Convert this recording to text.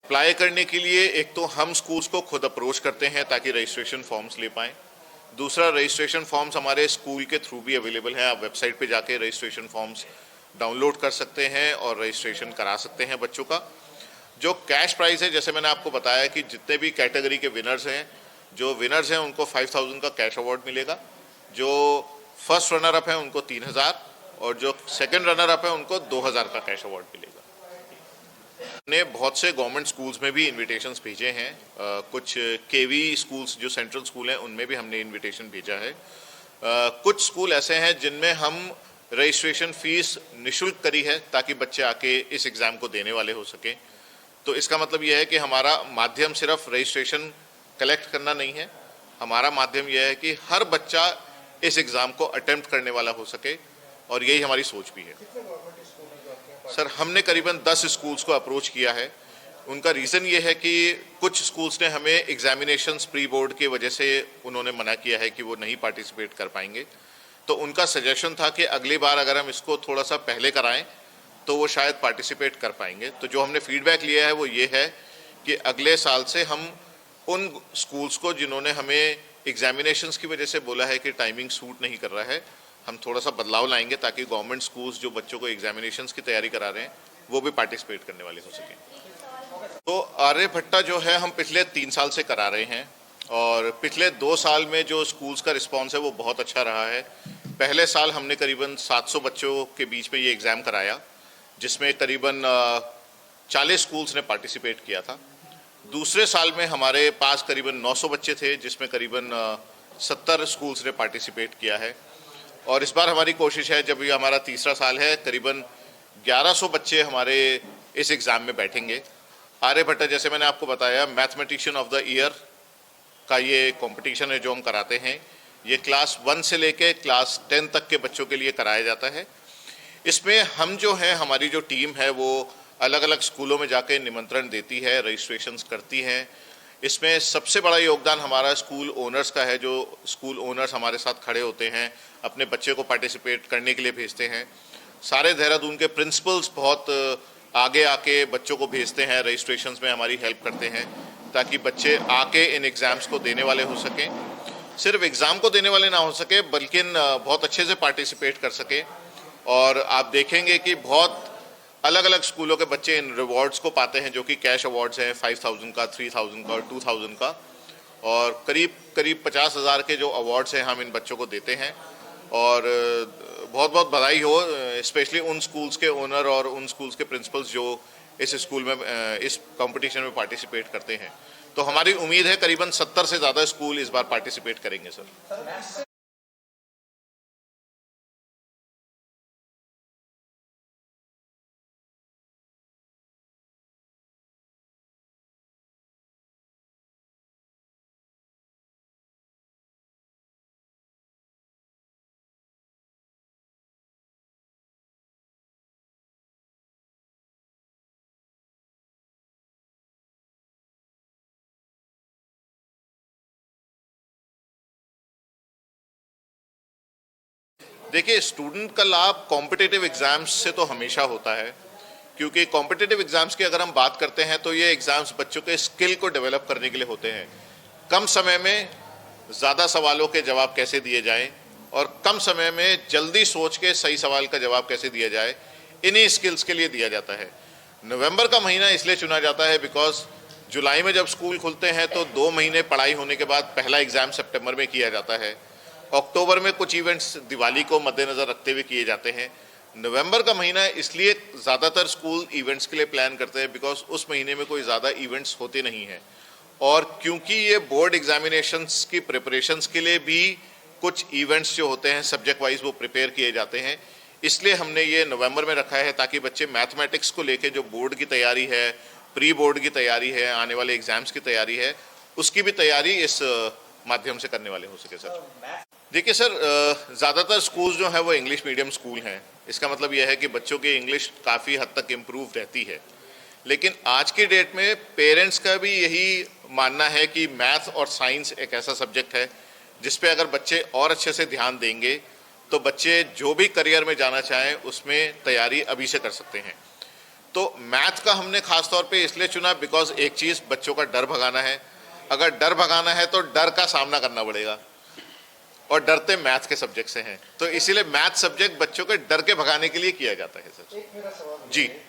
Apply करने के लिए एक तो हम स्कूल्स को खुद अप्रोच करते हैं ताकि रजिस्ट्रेशन फॉर्म्स ले पाएँ। दूसरा, रजिस्ट्रेशन फॉर्म्स हमारे स्कूल के थ्रू भी अवेलेबल हैं। आप वेबसाइट पे जाके रजिस्ट्रेशन फॉर्म्स डाउनलोड कर सकते हैं और रजिस्ट्रेशन करा सकते हैं बच्चों का। जो कैश प्राइस है, जैसे मैंने आपको बताया कि जितने भी कैटेगरी के विनर्स हैं, जो विनर्स हैं उनको 5000 का कैश अवार्ड मिलेगा। जो फर्स्ट रनर अप है उनको 3000 और जो सेकंड रनर अप है उनको 2000 का कैश अवार्ड मिलेगा। हमने बहुत से गवर्नमेंट स्कूल्स में भी इनविटेशंस भेजे हैं। कुछ केवी स्कूल्स जो सेंट्रल स्कूल हैं उनमें भी हमने इनविटेशन भेजा है। कुछ स्कूल ऐसे हैं जिनमें हम रजिस्ट्रेशन फीस निःशुल्क करी है ताकि बच्चे आके इस एग्ज़ाम को देने वाले हो सकें। तो इसका मतलब यह है कि हमारा माध्यम सिर्फ रजिस्ट्रेशन कलेक्ट करना नहीं है, हमारा माध्यम यह है कि हर बच्चा इस एग्ज़ाम को अटेम्प्ट करने वाला हो सके, और यही हमारी सोच भी है। सर, हमने करीबन 10 स्कूल्स को अप्रोच किया है। उनका रीज़न ये है कि कुछ स्कूल्स ने हमें एग्जामिनेशंस प्री बोर्ड की वजह से उन्होंने मना किया है कि वो नहीं पार्टिसिपेट कर पाएंगे। तो उनका सजेशन था कि अगली बार अगर हम इसको थोड़ा सा पहले कराएं तो वो शायद पार्टिसिपेट कर पाएंगे। तो जो हमने फीडबैक लिया है वो ये है कि अगले साल से हम उन स्कूल्स को जिन्होंने हमें एग्जामिनेशंस की वजह से बोला है कि टाइमिंग सूट नहीं कर रहा है, हम थोड़ा सा बदलाव लाएंगे ताकि गवर्नमेंट स्कूल्स जो बच्चों को एग्जामिनेशंस की तैयारी करा रहे हैं वो भी पार्टिसिपेट करने वाले हो सकें। तो आर्यभट्टा जो है हम पिछले 3 साल से करा रहे हैं और पिछले 2 साल में जो स्कूल्स का रिस्पॉन्स है वो बहुत अच्छा रहा है। पहले साल हमने करीबन 700 बच्चों के बीच में ये एग्ज़ाम कराया, जिसमें करीबन 40 स्कूल्स ने पार्टिसिपेट किया था। दूसरे साल में हमारे पास करीबन 900 बच्चे थे, जिसमें करीबन 70 स्कूल्स ने पार्टिसिपेट किया है। और इस बार हमारी कोशिश है, जब ये हमारा तीसरा साल है, करीबन 1100 बच्चे हमारे इस एग्ज़ाम में बैठेंगे। आर्यभट्टा, जैसे मैंने आपको बताया, मैथमेटिशियन ऑफ द ईयर का ये कंपटीशन है जो हम कराते हैं। ये क्लास 1 से लेके क्लास 10 तक के बच्चों के लिए कराया जाता है। इसमें हम जो है, हमारी जो टीम है वो अलग अलग स्कूलों में जाके निमंत्रण देती है, रजिस्ट्रेशंस करती हैं। इसमें सबसे बड़ा योगदान हमारा स्कूल ओनर्स का है। जो स्कूल ओनर्स हमारे साथ खड़े होते हैं, अपने बच्चे को पार्टिसिपेट करने के लिए भेजते हैं। सारे देहरादून के प्रिंसिपल्स बहुत आगे आके बच्चों को भेजते हैं, रजिस्ट्रेशंस में हमारी हेल्प करते हैं ताकि बच्चे आके इन एग्ज़ाम्स को देने वाले हो सकें। सिर्फ एग्ज़ाम को देने वाले ना हो सके बल्कि बहुत अच्छे से पार्टिसिपेट कर सके। और आप देखेंगे कि बहुत अलग अलग स्कूलों के बच्चे इन रिवॉर्ड्स को पाते हैं, जो कि कैश अवार्ड्स हैं 5000 का, 3000 का और 2000 का, और करीब 50,000 के जो अवार्ड्स हैं हम इन बच्चों को देते हैं। और बहुत बहुत बधाई हो स्पेशली उन स्कूल्स के ओनर और उन स्कूल्स के प्रिंसिपल्स जो इस स्कूल में इस कंपटीशन में पार्टिसिपेट करते हैं। तो हमारी उम्मीद है करीबन 70 से ज़्यादा स्कूल इस बार पार्टिसिपेट करेंगे। सर, देखिए, स्टूडेंट का लाभ कॉम्पिटिटिव एग्ज़ाम्स से तो हमेशा होता है, क्योंकि कॉम्पिटिटिव एग्ज़ाम्स की अगर हम बात करते हैं तो ये एग्ज़ाम्स बच्चों के स्किल को डेवलप करने के लिए होते हैं। कम समय में ज़्यादा सवालों के जवाब कैसे दिए जाएं और कम समय में जल्दी सोच के सही सवाल का जवाब कैसे दिया जाए, इन्हीं स्किल्स के लिए दिया जाता है। नवंबर का महीना इसलिए चुना जाता है बिकॉज जुलाई में जब स्कूल खुलते हैं तो 2 महीने पढ़ाई होने के बाद पहला एग्ज़ाम सितंबर में किया जाता है। अक्टूबर में कुछ इवेंट्स दिवाली को मद्देनज़र रखते हुए किए जाते हैं। नवंबर का महीना इसलिए ज़्यादातर स्कूल इवेंट्स के लिए प्लान करते हैं बिकॉज उस महीने में कोई ज़्यादा इवेंट्स होते नहीं हैं, और क्योंकि ये बोर्ड एग्जामिनेशंस की प्रिपरेशंस के लिए भी कुछ इवेंट्स जो होते हैं सब्जेक्ट वाइज वो प्रिपेयर किए जाते हैं, इसलिए हमने ये नवंबर में रखा है ताकि बच्चे मैथमेटिक्स को लेके जो बोर्ड की तैयारी है, प्री बोर्ड की तैयारी है, आने वाले एग्ज़ाम्स की तैयारी है, उसकी भी तैयारी इस माध्यम से करने वाले हो सके। सर, देखिए सर, ज़्यादातर स्कूल्स जो हैं वो इंग्लिश मीडियम स्कूल हैं। इसका मतलब यह है कि बच्चों की इंग्लिश काफ़ी हद तक इम्प्रूव रहती है, लेकिन आज की डेट में पेरेंट्स का भी यही मानना है कि मैथ और साइंस एक ऐसा सब्जेक्ट है जिस पे अगर बच्चे और अच्छे से ध्यान देंगे तो बच्चे जो भी करियर में जाना चाहें उसमें तैयारी अभी से कर सकते हैं। तो मैथ का हमने खास तौर पे इसलिए चुना बिकॉज एक चीज़ बच्चों का डर भगाना है। अगर डर भगाना है तो डर का सामना करना पड़ेगा, और डरते मैथ के सब्जेक्ट से हैं, तो इसीलिए मैथ सब्जेक्ट बच्चों के डर के भगाने के लिए किया जाता है सर। एक मेरा सवाल जी। है,